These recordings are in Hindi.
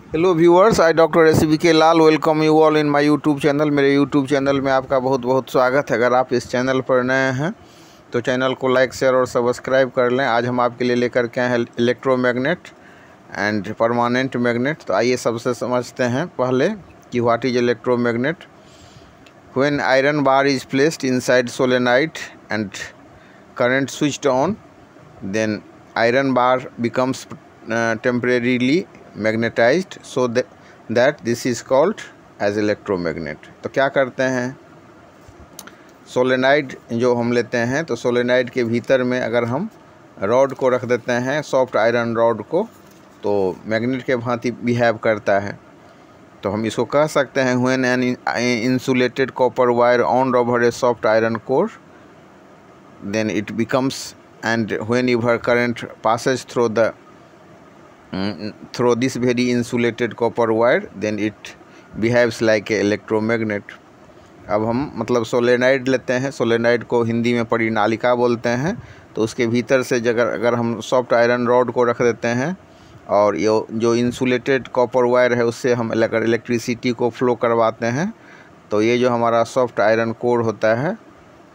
Hello viewers, I doctor SBK Lal welcome you all in my YouTube channel. मेरे यूट्यूब चैनल में आपका बहुत बहुत स्वागत है। अगर आप इस चैनल पर नए हैं तो चैनल को लाइक शेयर और सब्सक्राइब कर लें। आज हम आपके लिए लेकर के आए हैं इलेक्ट्रोमैग्नेट एंड परमानेंट मैग्नेट। तो आइए सबसे समझते हैं पहले कि what is electromagnet. When iron bar is placed inside solenoid and current switched on, then iron bar becomes temporarily magnetized, so that this is called as electromagnet। तो क्या करते हैं, सोलेनाइड जो हम लेते हैं तो सोलेनाइड के भीतर में अगर हम रॉड को रख देते हैं, सॉफ्ट आयरन रॉड को, तो मैग्नेट के भांति बिहेव करता है। तो हम इसको कह सकते हैं when an insulated copper wire on over A soft iron core, then it becomes, and whenever current passes through this very insulated copper wire, then it behaves like a electromagnet। अब हम मतलब सोलेनाइड लेते हैं, सोलेनाइड को हिंदी में परिनालिका बोलते हैं। तो उसके भीतर से अगर हम सॉफ्ट आयरन रॉड को रख देते हैं और ये जो इंसुलेटेड कॉपर वायर है उससे हम अगर इलेक्ट्रिसिटी को फ्लो करवाते हैं, तो ये जो हमारा सॉफ्ट आयरन कोर होता है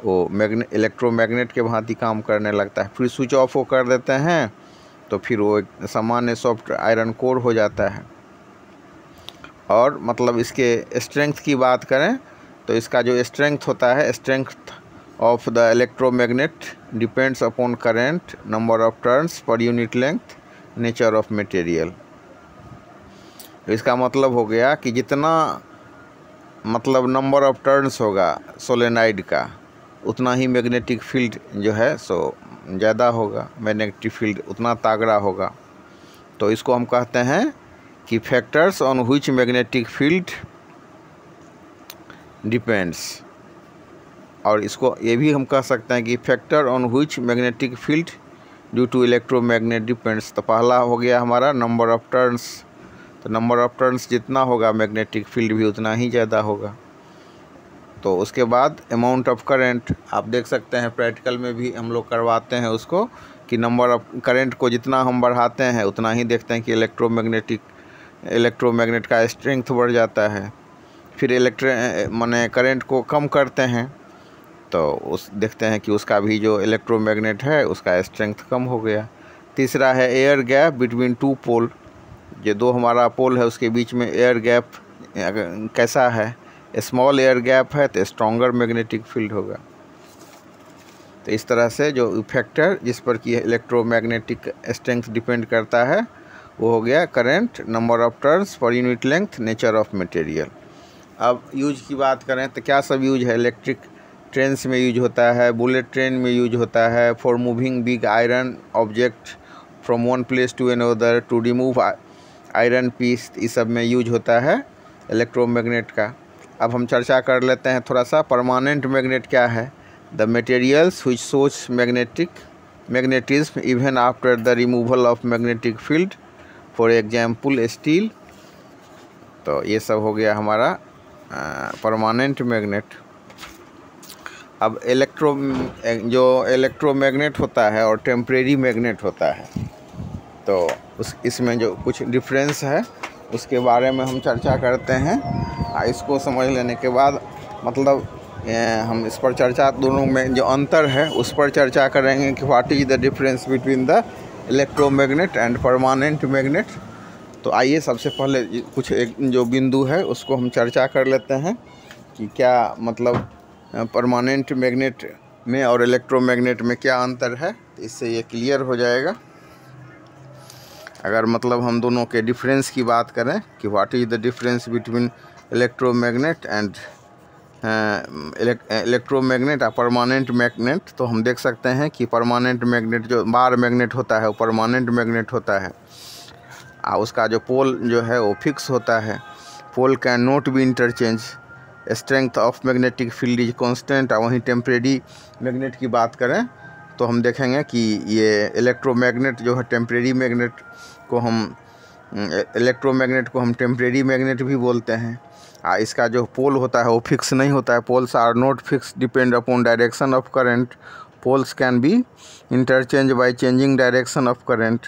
वो इलेक्ट्रोमैग्नेट के भांति काम करने लगता है। फिर स्विच ऑफ वो कर देते हैं तो फिर वो एक सामान्य सॉफ्ट आयरन कोर हो जाता है। और मतलब इसके स्ट्रेंथ की बात करें तो इसका जो स्ट्रेंथ होता है, strength of the electromagnet depends upon current, number of turns per unit length, nature of material. इसका मतलब हो गया कि जितना मतलब नंबर ऑफ टर्न्स होगा सोलेनाइड का, उतना ही मैग्नेटिक फील्ड जो है सो ज़्यादा होगा, मैग्नेटिक फील्ड उतना तगड़ा होगा। तो इसको हम कहते हैं कि factors on which magnetic field depends. और इसको ये भी हम कह सकते हैं कि factor on which magnetic field due to electromagnet depends. तो पहला हो गया हमारा नंबर ऑफ टर्न्स। तो नंबर ऑफ टर्न्स जितना होगा मैग्नेटिक फील्ड भी उतना ही ज़्यादा होगा। तो उसके बाद अमाउंट ऑफ करंट, आप देख सकते हैं प्रैक्टिकल में भी हम लोग करवाते हैं उसको, कि नंबर ऑफ करंट को जितना हम बढ़ाते हैं उतना ही देखते हैं कि इलेक्ट्रोमैग्नेट का स्ट्रेंथ बढ़ जाता है। फिर माने करंट को कम करते हैं तो देखते हैं कि उसका भी जो इलेक्ट्रोमैग्नेट है उसका स्ट्रेंथ कम हो गया। तीसरा है एयर गैप बिटवीन टू पोल। जो दो हमारा पोल है उसके बीच में एयर गैप कैसा है, स्मॉल एयर गैप है तो स्ट्रॉन्गर मैग्नेटिक फील्ड होगा। तो इस तरह से जो फैक्टर जिस पर कि इलेक्ट्रोमैग्नेटिक स्ट्रेंथ डिपेंड करता है वो हो गया current, number of turns per unit length, nature of material. अब यूज की बात करें तो क्या सब यूज है। इलेक्ट्रिक ट्रेन्स में यूज होता है, बुलेट ट्रेन में यूज होता है, for moving big iron object from one place to another, to remove iron piece, इस सब में यूज होता है इलेक्ट्रोमैग्नेट का। अब हम चर्चा कर लेते हैं थोड़ा सा परमानेंट मैग्नेट क्या है। The materials which shows magnetism even after the removal of magnetic field, for example steel. तो ये सब हो गया हमारा परमानेंट मैग्नेट। अब जो इलेक्ट्रोमैग्नेट होता है और टेम्परेरी मैग्नेट होता है, तो इसमें जो कुछ डिफरेंस है उसके बारे में हम चर्चा करते हैं। इसको समझ लेने के बाद मतलब हम इस पर चर्चा, दोनों में जो अंतर है उस पर चर्चा करेंगे कि what is the difference between the electromagnet and permanent magnet. तो आइए सबसे पहले कुछ एक जो बिंदु है उसको हम चर्चा कर लेते हैं कि क्या मतलब परमानेंट मैग्नेट में और इलेक्ट्रोमैग्नेट में क्या अंतर है। तो इससे ये क्लियर हो जाएगा। अगर मतलब हम दोनों के डिफरेंस की बात करें कि what is the difference between electromagnet and electromagnet और परमानेंट मैग्नेट, तो हम देख सकते हैं कि परमानेंट मैग्नेट जो बार मैग्नेट होता है वो परमानेंट मैग्नेट होता है। उसका जो पोल जो है वो फिक्स होता है। Pole can not be interchange, strength of magnetic field is constant. और वहीं टेम्परेरी मैग्नेट की बात करें तो हम देखेंगे कि ये इलेक्ट्रोमैग्नेट जो है टेम्परेरी मैग्नेट को हम इलेक्ट्रोमैग्नेट को हम टेम्परेरी मैग्नेट भी बोलते हैं। इसका जो पोल होता है वो फिक्स नहीं होता है। Poles are not fix, depend upon direction of current. Poles can be interchange by changing direction of current.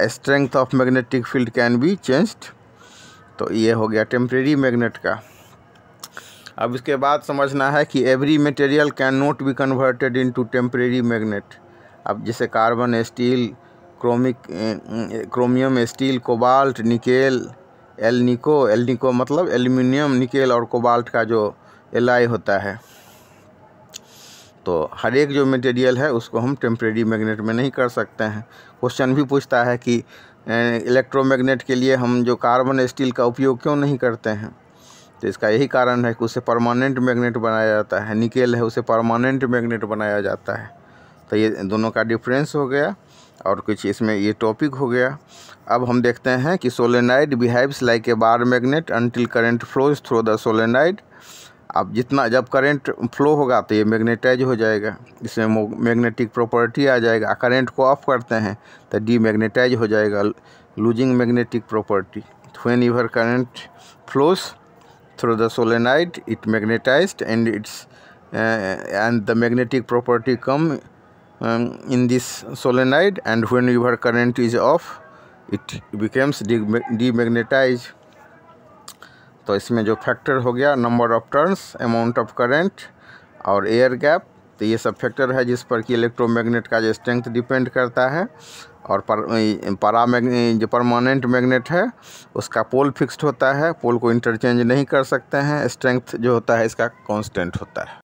Strength of magnetic field can be changed तो ये हो गया टेम्परेरी मैग्नेट का। अब इसके बाद समझना है कि every material can not be converted into temporary magnet. अब जैसे carbon, steel, chromium, steel, cobalt, nickel, L निको मतलब एल्यूमिनियम, निकेल और कोबाल्ट का जो एलाई होता है, तो हर एक जो मटेरियल है उसको हम टेम्परेरी मैग्नेट में नहीं कर सकते हैं। क्वेश्चन भी पूछता है कि इलेक्ट्रोमैग्नेट के लिए हम जो कार्बन, स्टील का उपयोग क्यों नहीं करते हैं, तो इसका यही कारण है कि उसे परमानेंट मैग्नेट बनाया जाता है। निकेल है, उसे परमानेंट मैग्नेट बनाया जाता है। तो ये दोनों का डिफरेंस हो गया और कुछ इसमें ये टॉपिक हो गया। अब हम देखते हैं कि solenoid behaves like a bar magnet until current flows through the solenoid. अब जब करंट फ्लो होगा तो ये मैग्नेटाइज हो जाएगा, इसमें मैग्नेटिक प्रॉपर्टी आ जाएगा। करंट को ऑफ करते हैं तो डीमैग्नेटाइज हो जाएगा, losing magnetic property. When your current flows through the solenoid it magnetized and the magnetic property come in this solenoid, and when your current is off it becomes demagnetized। तो इसमें जो फैक्टर हो गया number of turns, amount of current और एयर गैप, तो ये सब फैक्टर है जिस पर कि इलेक्ट्रोमैग्नेट का जो स्ट्रेंथ डिपेंड करता है। और जो परमानेंट मैग्नेट है उसका पोल फिक्स्ड होता है, पोल को इंटरचेंज नहीं कर सकते हैं। स्ट्रेंथ जो होता है इसका कांस्टेंट होता है।